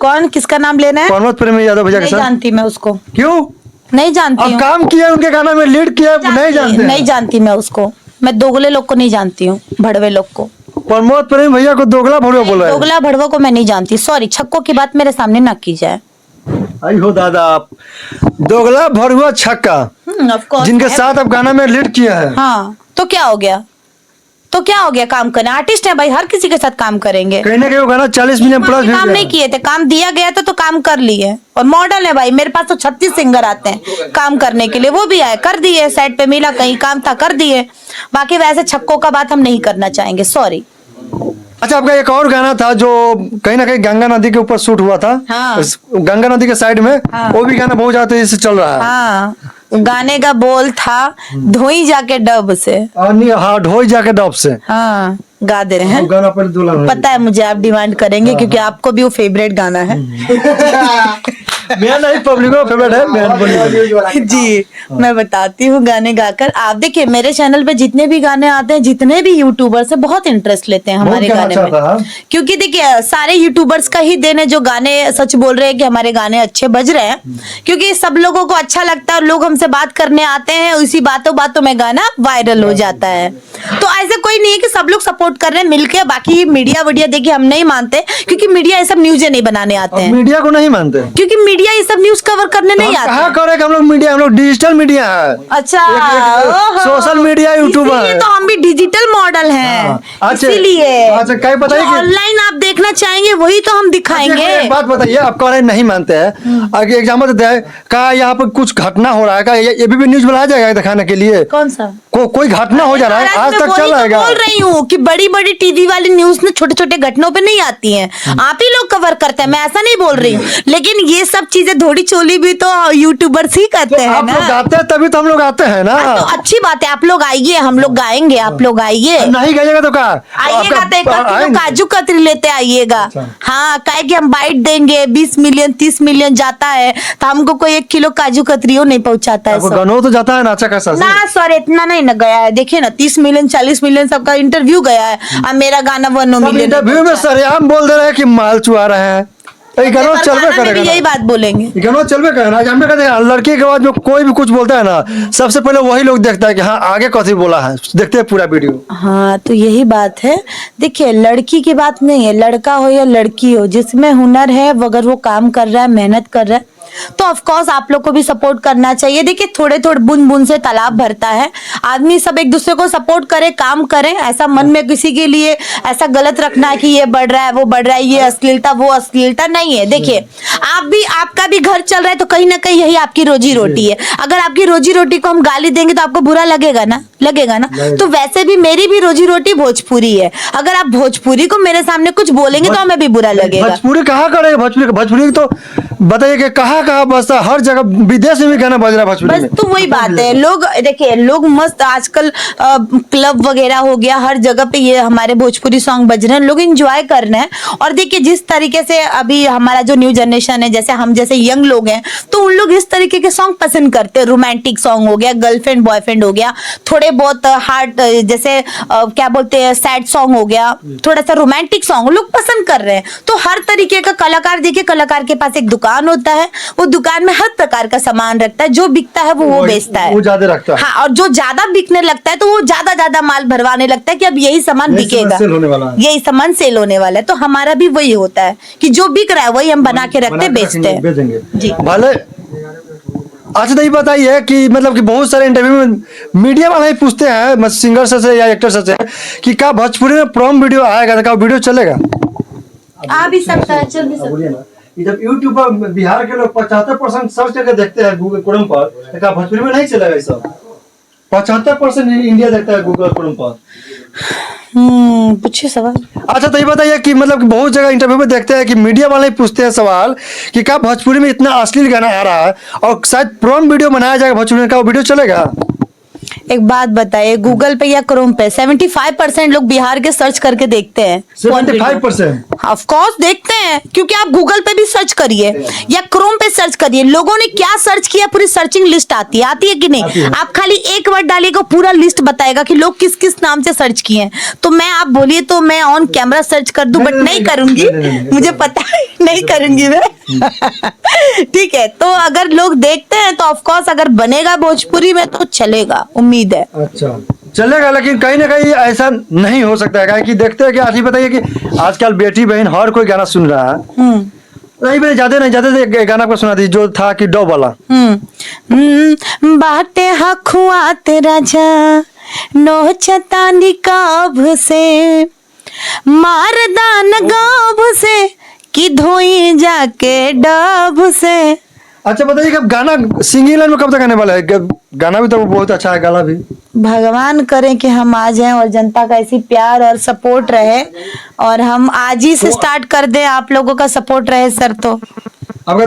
कौन, किसका नाम लेना है? प्रमोद प्रेमी यादव भैया के नहीं साथ। जानती मैं उसको, क्यों? नहीं जानती अब हूँ। काम किया उनके गाना में, लीड किया, नहीं जानते? नहीं जानती मैं उसको, मैं दोगले लोग को नहीं जानती हूँ, भड़वे लोग को। प्रमोद प्रेमी भैया को दोगला भड़वा बोला है? दोगला भड़वा को मैं नहीं जानती, सॉरी। छक्कों की बात मेरे सामने ना की जाए। आई हो दादा, आप दोगला भड़वा छक्का ऑफ कोर्स, जिनके साथ आप गाना में लीड किया है। हाँ, तो क्या हो गया? तो क्या हो गया? काम करना, आर्टिस्ट है भाई, हर किसी के साथ काम करेंगे। कहीं ना कहीं वो गाना 40 मिलियन प्लस काम नहीं किए थे, काम दिया गया था तो काम कर लिए। और मॉडल है भाई, मेरे पास तो 36 सिंगर आते हैं काम करने के लिए, वो भी आए, कर दिए। सेट पे मिला, कहीं काम था, कर दिए। बाकी वैसे छक्कों का बात हम नहीं करना चाहेंगे, सॉरी। अच्छा, आपका एक और गाना था जो कहीं ना कहीं गंगा नदी के ऊपर शूट हुआ था। हाँ। गंगा नदी के साइड में। हाँ। वो भी गाना बहुत ज्यादा तेजी से चल रहा है। हाँ, गाने का बोल था धोई जाके डब से। हाँ, ढोई जाके डब से। हाँ, गा दे रहे हैं। गाना पर दुल्हन पता है मुझे, आप डिमांड करेंगे क्योंकि आपको भी वो फेवरेट गाना है। मेरा नहीं, पब्लिक का फेवरेट है। मैं जी, मैं बताती हूँ गाने गाकर। आप देखिए, मेरे चैनल पे जितने भी गाने आते हैं, जितने भी यूट्यूबर्स हैं, बहुत इंटरेस्ट लेते हैं हमारे बहुत गाने गाना में। चाहता है। क्योंकि देखिए, सारे यूट्यूबर्स का ही देन है जो गाने सच बोल रहे हैं कि हमारे गाने अच्छे बज रहे हैं। क्योंकि सब लोगों को अच्छा लगता है और लोग हमसे बात करने आते हैं, उसी बातों बातों में गाना वायरल हो जाता है। तो ऐसे कोई नहीं है कि सब लोग सपोर्ट कर रहे हैं मिलके। बाकी मीडिया वीडिया देखिए हम नहीं मानते, क्योंकि मीडिया ये सब न्यूज़ नहीं बनाने आते हैं। मीडिया को नहीं मानते क्योंकि मीडिया ये सब न्यूज कवर करने नहीं आते कहाँ हैं। करे हम लोग मीडिया, हम लोग डिजिटल मीडिया है। अच्छा, सोशल मीडिया यूट्यूबर इसीलिए है। तो हम भी डिजिटल मॉडल हैं। अच्छा, इसीलिए अच्छा, क्या बताइए कि ऑनलाइन आप देखना चाहेंगे वही तो हम दिखाएंगे। एक बात बताइए, आप कह रहे हैं नहीं मानते हैं, आगे एग्जाम्पल देते हैं, क्या यहाँ पर कुछ घटना हो रहा है? क्या ये भी न्यूज बनाया जाएगा दिखाने के लिए? कौन सा? कोई घटना हो जा रहा है, आज तक चल मैं रहेगा। बोल रही हूँ कि बड़ी बड़ी टीवी वाली न्यूज में छोटे छोटे घटनों पे नहीं आती हैं। आप ही लोग कवर करते हैं, मैं ऐसा नहीं बोल रही हूँ। लेकिन ये सब चीजें धोड़ी चोली भी तो यूट्यूबर्स ही करते हैं आप लोग ना। गाते हैं तभी तो हम लोग आते हैं ना। तो अच्छी बात है, आप लोग आइए, हम लोग गाएंगे, आप लोग आइए। नहीं गाइएगा तो क्या आइएगा तो 1 किलो काजू कतरी लेते आइएगा। हाँ, काहे कि हम बाइट देंगे, 20 मिलियन 30 मिलियन जाता है तो हमको कोई 1 किलो काजू कतरियों नहीं पहुंचाता है सब। गनो तो जाता है ना अच्छा खासा। ना सर, इतना नहीं ना गया है। देखिए ना, 30 मिलियन 40 मिलियन सबका इंटरव्यू गया है। अब मेरा गाना 1 मिलियन इंटरव्यू में सरेआम बोल दे रहे हैं कि माल चुआ रहे हैं। गाना चलबे करेगा, यही बात बोलेंगे। गाना चलबे करेगा। हम कहते हैं लड़की के बाद में कोई भी कुछ बोलता है ना, सबसे पहले वही लोग देखता है कि हाँ आगे कथी बोला है, देखते हैं पूरा वीडियो। हाँ, तो यही बात है। देखिए, लड़की की बात नहीं है, लड़का हो या लड़की हो, जिसमें हुनर है, अगर वो काम कर रहा है, मेहनत कर रहा है, तो ऑफ कोर्स आप लोग को भी सपोर्ट करना चाहिए। देखिए, थोड़े थोड़े बूंद बूंद से तालाब भरता है। आदमी सब एक दूसरे को सपोर्ट करे, काम करें। ऐसा मन में किसी के लिए ऐसा गलत रखना है कि ये बढ़ रहा है, वो बढ़ रहा है, ये अश्लीलता, वो अश्लीलता नहीं है। देखिए, आपका भी घर चल रहा है तो कहीं ना कहीं यही आपकी रोजी रोटी है। अगर आपकी रोजी रोटी को हम गाली देंगे तो आपको बुरा लगेगा ना, लगेगा ना। तो वैसे भी मेरी भी रोजी रोटी भोजपुरी है। अगर आप भोजपुरी को मेरे सामने कुछ बोलेंगे तो हमें भी बुरा लगेगा। भोजपुरी कहाँ करेगा? भोजपुरी तो बताइए कि कहाँ बस हर जगह, विदेश में भी गाना बज रहा है भोजपुरी बस में। तो वही बात है। लोग देखिए, लोग मस्त आजकल क्लब वगैरह हो गया, हर जगह पे ये हमारे भोजपुरी सॉन्ग बज रहे हैं, लोग एंजॉय कर रहे हैं। और देखिए, जिस तरीके से अभी हमारा जो न्यू जनरेशन है, जैसे हम जैसे यंग लोग हैं, तो उन लोग इस तरीके के सॉन्ग पसंद करते हैं। रोमांटिक सॉन्ग हो गया, गर्लफ्रेंड बॉयफ्रेंड हो गया, थोड़े बहुत हार्ट जैसे क्या बोलते हैं, सैड सॉन्ग हो गया, थोड़ा सा रोमांटिक सॉन्ग लोग पसंद कर रहे हैं। तो हर तरीके का कलाकार, देखिए कलाकार के पास एक दुकान होता है, वो दुकान में हर प्रकार का सामान रखता है। जो बिकता है वो बेचता है, वो ज्यादा रखता है। हाँ, और जो ज्यादा बिकने लगता है तो वो ज्यादा माल भरवाने लगता है कि अब यही सामान बिकेगा, यही सामान सेल होने वाला है। तो हमारा भी वही होता है कि जो बिक रहा है वही हम बना के रखते बेचते हैं जी। भले। अच्छा, तो ये बताइए कि मतलब कि बहुत सारे इंटरव्यू में मीडिया वाले ही पूछते हैं सिंगर से या एक्टर से कि क्या भोजपुरी में प्रॉम वीडियो आएगा, तो क्या वीडियो चलेगा? आ भी सकता है, चल भी सकता है। जब यूट्यूब पर बिहार के लोग 75% सर्च करके देखते हैं गूगल क्रोम पर, तो क्या भोजपुरी में नहीं चलेगा? ये सब 75% इंडिया देखता है गूगल क्रोम पर। पूछिए सवाल। अच्छा, तो ये बताइए कि मतलब कि बहुत जगह इंटरव्यू में देखते हैं कि मीडिया वाले ही पूछते हैं सवाल कि क्या भोजपुरी में इतना अश्लील गाना आ रहा है और शायद प्रॉम वीडियो बनाया जाएगा भोजपुरी में, क्या वो वीडियो चलेगा? एक बात बताइए, गूगल पे या क्रोम पे 75% लोग बिहार के सर्च करके देखते हैं। 75%। ऑफ कोर्स देखते हैं, क्योंकि आप गूगल पे भी सर्च करिए या क्रोम पे सर्च करिए, लोगों ने क्या सर्च किया पूरी सर्चिंग लिस्ट आती है कि आती नहीं? है। आप खाली एक वर्ड डालिएगा, पूरा लिस्ट बताएगा कि लोग किस किस नाम से सर्च किए हैं। तो मैं, आप बोलिए तो मैं ऑन कैमरा सर्च कर दूं, बट नहीं करूंगी, मुझे पता है नहीं करूंगी मैं। ठीक है, तो अगर लोग देखते हैं तो ऑफ कोर्स अगर बनेगा भोजपुरी में तो चलेगा, उम्मीद है। अच्छा चलेगा, लेकिन कहीं ना कहीं ऐसा नहीं हो सकता है, काहे कि देखते हैं कि आज ही बताइए कि आजकल बेटी बहन हर कोई गाना सुन रहा है। नहीं भाई, ज्यादा से एक गाना को सुना दी जो था कि डब वाला। बाटे हखुआ तेरा जा नोचता निकाब से, मारदान गाभ से कि धोई जाके डब से। अच्छा बताइए, कब गाना सिंगिंग लाइन में कब तक आने वाला है? गाना भी तो बहुत अच्छा है, गाना भी। भगवान करे कि हम आ जाएं और जनता का ऐसी प्यार और सपोर्ट रहे, और हम आज ही से स्टार्ट कर दें, आप लोगों का सपोर्ट रहे सर तो। आपका